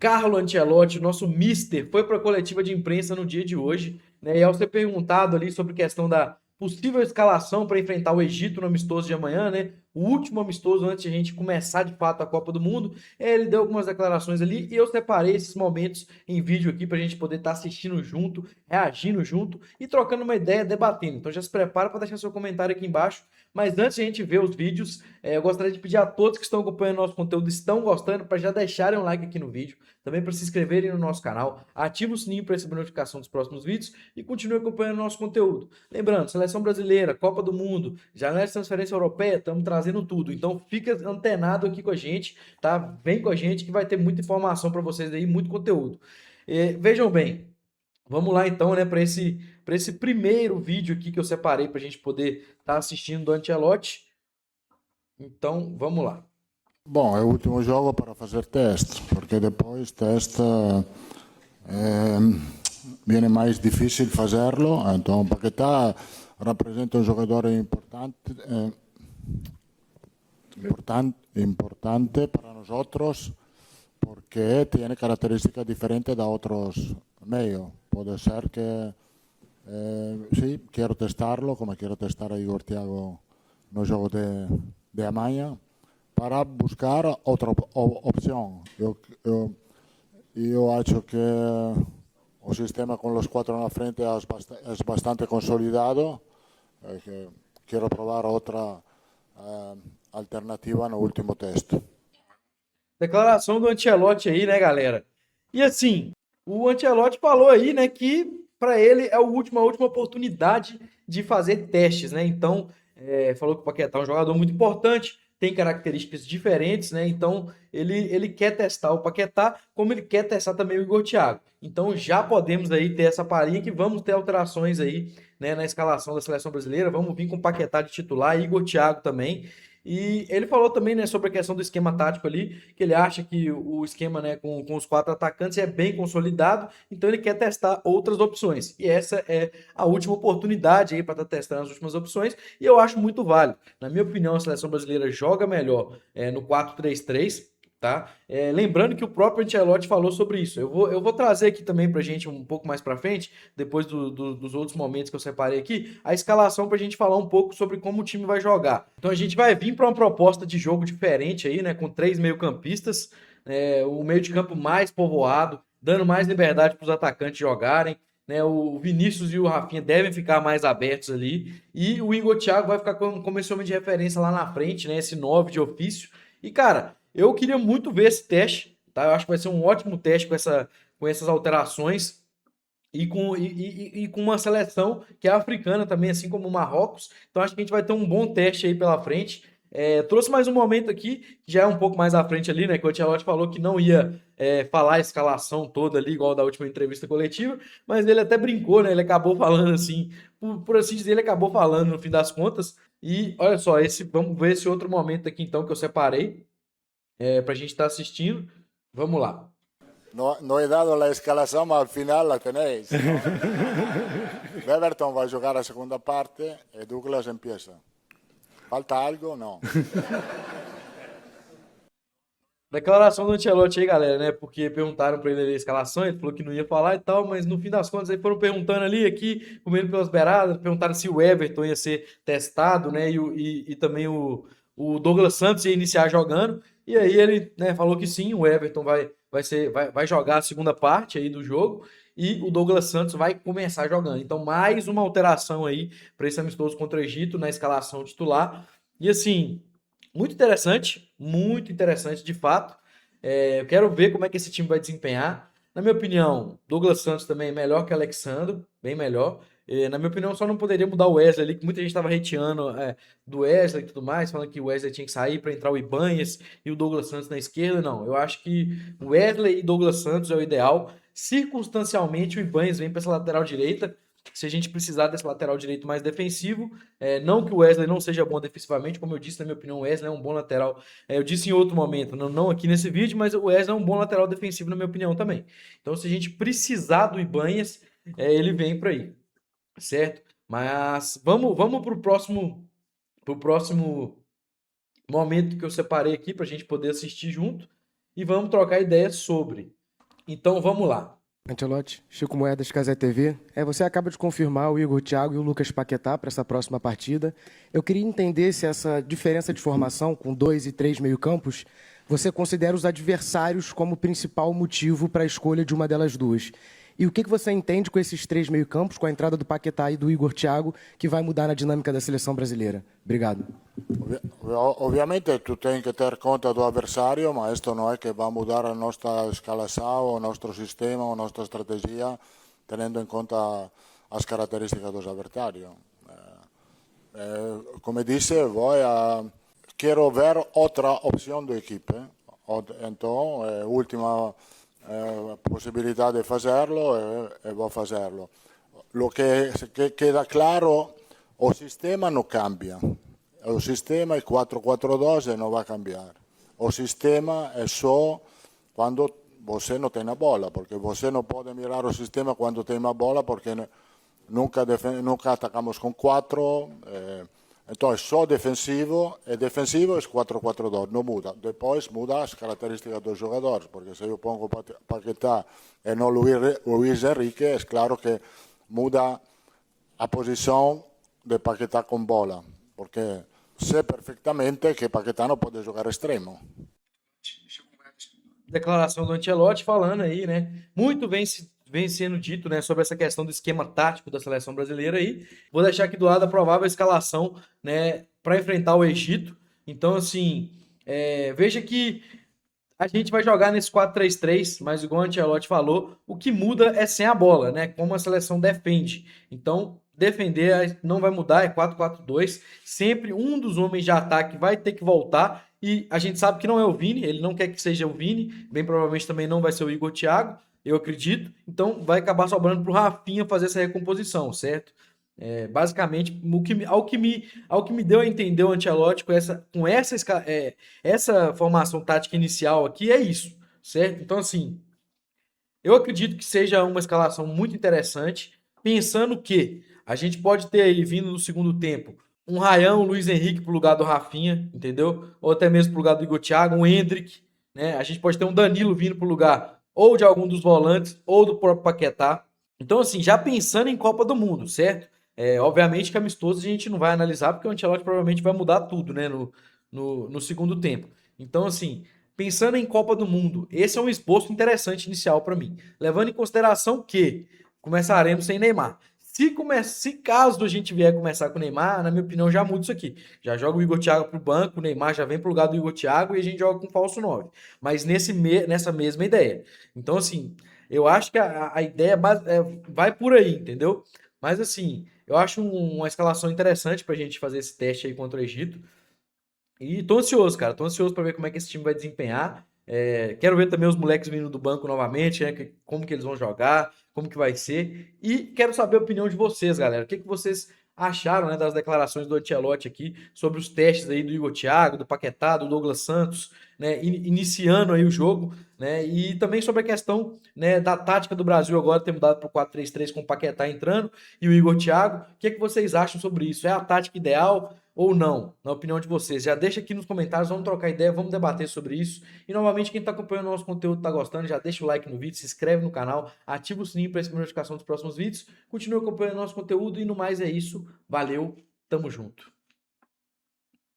Carlo Ancelotti, nosso mister, foi para a coletiva de imprensa no dia de hoje, né? E ao ser perguntado ali sobre a questão da possível escalação para enfrentar o Egito no amistoso de amanhã, né? O último amistoso antes de a gente começar de fato a Copa do Mundo, ele deu algumas declarações ali e eu separei esses momentos em vídeo aqui para a gente poder estar assistindo junto, reagindo junto e trocando uma ideia, debatendo. Então já se prepara para deixar seu comentário aqui embaixo. Mas antes de a gente ver os vídeos, eu gostaria de pedir a todos que estão acompanhando nosso conteúdo, estão gostando, para já deixarem um like aqui no vídeo, também para se inscreverem no nosso canal, ative o sininho para receber notificação dos próximos vídeos e continue acompanhando o nosso conteúdo. Lembrando, seleção brasileira, Copa do Mundo, janela de transferência europeia, estamos trazendo tudo. Então fica antenado aqui com a gente, tá? Vem com a gente que vai ter muita informação para vocês aí, muito conteúdo. Vejam bem, vamos lá então, né, para esse primeiro vídeo aqui que eu separei para a gente poder estar assistindo do Ancelotti. Então, vamos lá. Bom, é o último jogo para fazer teste, porque depois teste viene mais difícil fazerlo. Então, Paquetá representa um jogador importante para nosotros porque tiene características diferentes de otros medios. Puede ser que sí, quiero testarlo, como quiero testar a Igor Thiago no jogo de amanhã, para buscar outra opção. Eu acho que o sistema com os quatro na frente é bastante consolidado. Quero provar outra alternativa no último teste. Declaração do Ancelotti aí, né, galera? E assim, o Ancelotti falou aí, né, que para ele é a última oportunidade de fazer testes, né? Então, falou que o Paquetá é um jogador muito importante, tem características diferentes, né? Então, ele quer testar o Paquetá, como ele quer testar também o Igor Thiago. Então, já podemos aí ter essa palhinha que vamos ter alterações aí, né, na escalação da seleção brasileira. Vamos vir com o Paquetá de titular, Igor Thiago também. E ele falou também, né, sobre a questão do esquema tático ali, que ele acha que o esquema, né, com os quatro atacantes é bem consolidado, então ele quer testar outras opções. E essa é a última oportunidade aí para estar testando as últimas opções, e eu acho muito válido. Na minha opinião, a seleção brasileira joga melhor no 4-3-3. Tá? Lembrando que o próprio Ancelotti falou sobre isso. Eu vou trazer aqui também para a gente um pouco mais para frente, depois dos outros momentos que eu separei aqui, a escalação para a gente falar um pouco sobre como o time vai jogar. Então a gente vai vir para uma proposta de jogo diferente aí, né? Com três meio-campistas, o meio de campo mais povoado, dando mais liberdade para os atacantes jogarem. Né, o Vinícius e o Rafinha devem ficar mais abertos ali. E o Igor Thiago vai ficar como esse homem de referência lá na frente, né? Esse 9 de ofício. E, cara, eu queria muito ver esse teste, tá? Eu acho que vai ser um ótimo teste com essas alterações e com uma seleção que é africana também, assim como o Marrocos. Então acho que a gente vai ter um bom teste aí pela frente. Trouxe mais um momento aqui, que já é um pouco mais à frente ali, né? Que o Ancelotti falou que não ia falar a escalação toda ali, igual da última entrevista coletiva, mas ele até brincou, né? Ele acabou falando assim, por assim dizer, ele acabou falando no fim das contas. E olha só, vamos ver esse outro momento aqui então que eu separei para a gente estar assistindo. Vamos lá. No he dado la escalación, mas al final la tenéis, ¿no? Everton va a jugar a segunda parte y Douglas empieza. ¿Falta algo? No. Declaração do Ancelotti aí, galera, né? Porque perguntaram pra ele a escalação, ele falou que não ia falar e tal, mas no fim das contas aí foram perguntando ali, aqui, comendo pelas beiradas, perguntaram se o Everton ia ser testado, né? E também o Douglas Santos ia iniciar jogando. E aí ele, né, falou que sim, o Everton vai jogar a segunda parte aí do jogo e o Douglas Santos vai começar jogando. Então, mais uma alteração aí para esse amistoso contra o Egito na escalação titular. E assim, muito interessante de fato. Eu quero ver como é que esse time vai desempenhar. Na minha opinião, Douglas Santos também é melhor que Alexandro, bem melhor. Na minha opinião, só não poderia mudar o Wesley ali, que muita gente estava hateando do Wesley e tudo mais, falando que o Wesley tinha que sair para entrar o Ibanez e o Douglas Santos na esquerda. Não, eu acho que o Wesley e Douglas Santos é o ideal. Circunstancialmente, o Ibanez vem para essa lateral direita, se a gente precisar desse lateral direito mais defensivo. Não que o Wesley não seja bom defensivamente, como eu disse, na minha opinião, o Wesley é um bom lateral. Eu disse em outro momento, não aqui nesse vídeo, mas o Wesley é um bom lateral defensivo, na minha opinião, também. Então, se a gente precisar do Ibanez, ele vem para aí, certo? Mas vamos pro próximo momento que eu separei aqui para a gente poder assistir junto e vamos trocar ideias sobre. Então vamos lá. Ancelotti, Chico Moedas, Cazé TV. Você acaba de confirmar o Igor Thiago e o Lucas Paquetá para essa próxima partida. Eu queria entender se essa diferença de formação com 2 e 3 meio-campos, você considera os adversários como principal motivo para a escolha de uma delas duas. E o que você entende com esses 3 meio-campos, com a entrada do Paquetá e do Igor Thiago, que vai mudar na dinâmica da seleção brasileira? Obrigado. Obviamente tú tienes que tener conta do adversario, mas esto no es que va a mudar a nuestra escalação, o nuestro sistema, o nuestra estrategia, teniendo en conta as características dos adversarios. Como dice, quiero ver otra opción de equipo. Entonces, última possibilità di farlo e voy a farlo. Lo che queda claro, il sistema non cambia. Il sistema è 4-4-2 e non va a cambiare. Il sistema è solo quando você non tiene la bola, perché você non può mirar il sistema quando tiene la bola, perché nunca attaccamos con 4. Entonces, só defensivo, e defensivo é 4-4-2, não muda. Depois muda as características dos jogadores, porque se eu pongo Paquetá e não Luis Enrique, é claro que muda a posição de Paquetá com bola, porque sei perfeitamente que Paquetá não pode jogar extremo. Declaração do Ancelotti falando aí, né? Muito vem sendo dito, né, sobre essa questão do esquema tático da seleção brasileira aí. Vou deixar aqui do lado a provável escalação, né, para enfrentar o Egito. Então, assim, veja que a gente vai jogar nesse 4-3-3, mas igual o Ancelotti falou, o que muda é sem a bola, né? Como a seleção defende. Então, defender não vai mudar, é 4-4-2. Sempre um dos homens de ataque vai ter que voltar. E a gente sabe que não é o Vini, ele não quer que seja o Vini, bem provavelmente também não vai ser o Igor Thiago, eu acredito. Então vai acabar sobrando para o Rafinha fazer essa recomposição, certo? Basicamente, ao que me deu a entender o Ancelotti com essa formação tática inicial aqui, é isso, certo? Então, assim, eu acredito que seja uma escalação muito interessante, pensando que a gente pode ter aí, vindo no segundo tempo, um Ryan, um Luiz Henrique pro lugar do Rafinha, entendeu? Ou até mesmo pro lugar do Igor Thiago, um Endrick, né? A gente pode ter um Danilo vindo pro lugar ou de algum dos volantes ou do próprio Paquetá. Então, assim, já pensando em Copa do Mundo, certo? Obviamente que amistoso a gente não vai analisar, porque o Ancelotti provavelmente vai mudar tudo, né, no segundo tempo. Então, assim, pensando em Copa do Mundo, esse é um esboço interessante inicial para mim. Levando em consideração que começaremos sem Neymar. Se caso a gente vier começar com o Neymar, na minha opinião, já muda isso aqui. Já joga o Igor Thiago pro banco, o Neymar já vem pro lugar do Igor Thiago e a gente joga com falso 9. Mas nessa mesma ideia. Então, assim, eu acho que a ideia vai por aí, entendeu? Mas, assim, eu acho uma escalação interessante pra gente fazer esse teste aí contra o Egito. E tô ansioso, cara. Tô ansioso pra ver como é que esse time vai desempenhar. Quero ver também os moleques vindo do banco novamente, né? Como que eles vão jogar, como que vai ser. E quero saber a opinião de vocês, galera. O que vocês acharam, né, das declarações do Ancelotti aqui sobre os testes aí do Igor Thiago, do Paquetá, do Douglas Santos, né, iniciando aí o jogo, né? E também sobre a questão, né, da tática do Brasil agora ter mudado para o 4-3-3 com o Paquetá entrando e o Igor Thiago. O que vocês acham sobre isso? É a tática ideal ou não, na opinião de vocês? Já deixa aqui nos comentários, vamos trocar ideia, vamos debater sobre isso. E novamente, quem está acompanhando o nosso conteúdo, está gostando, já deixa o like no vídeo, se inscreve no canal, ativa o sininho para receber notificação dos próximos vídeos. Continue acompanhando o nosso conteúdo e no mais é isso. Valeu, tamo junto.